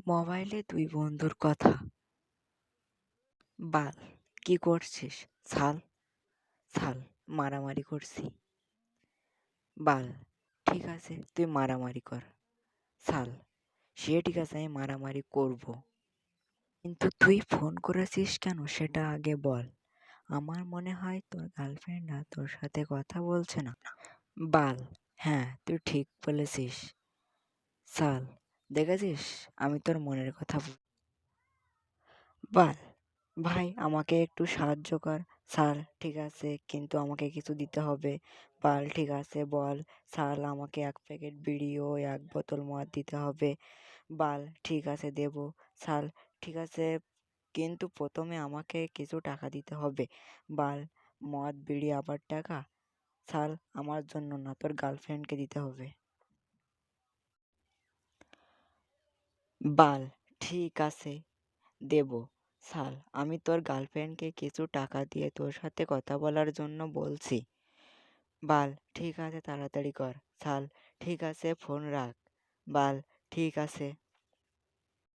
মোবাইলে দুই বন্ধুর কথা। বাল, কি করছিস? ছাল, ছাল, মারামারি করছি। বাল, ঠিক আছে তুই মারামারি কর। ছাল, সে ঠিক আছে আমি মারামারি করব। কিন্তু তুই ফোন করেছিস কেন সেটা আগে বল। আমার মনে হয় তোর গার্লফ্রেন্ডরা তোর সাথে কথা বলছে না। বাল, হ্যাঁ তুই ঠিক বলেছিস। ছাল, দেখেছিস আমি তোর মনের কথা বাল, ভাই আমাকে একটু সাহায্য কর। স্যার ঠিক আছে কিন্তু আমাকে কিছু দিতে হবে। বাল, ঠিক আছে বল। স্যার আমাকে 1 প্যাকেট বিড়ি ও 1 বোতল মদ দিতে হবে। বাল, ঠিক আছে দেবো। স্যার ঠিক আছে কিন্তু প্রথমে আমাকে কিছু টাকা দিতে হবে। বাল, মদ বিড়ি আবার টাকা? স্যার আমার জন্য না, তোর গার্লফ্রেন্ডকে দিতে হবে। বাল, ঠিক আছে দেবো। শাল, আমি তোর গার্লফ্রেন্ডকে কিছু টাকা দিয়ে তোর সাথে কথা বলার জন্য বলছি। বাল, ঠিক আছে তাড়াতাড়ি কর। শাল, ঠিক আছে ফোন রাখ। বাল, ঠিক আছে।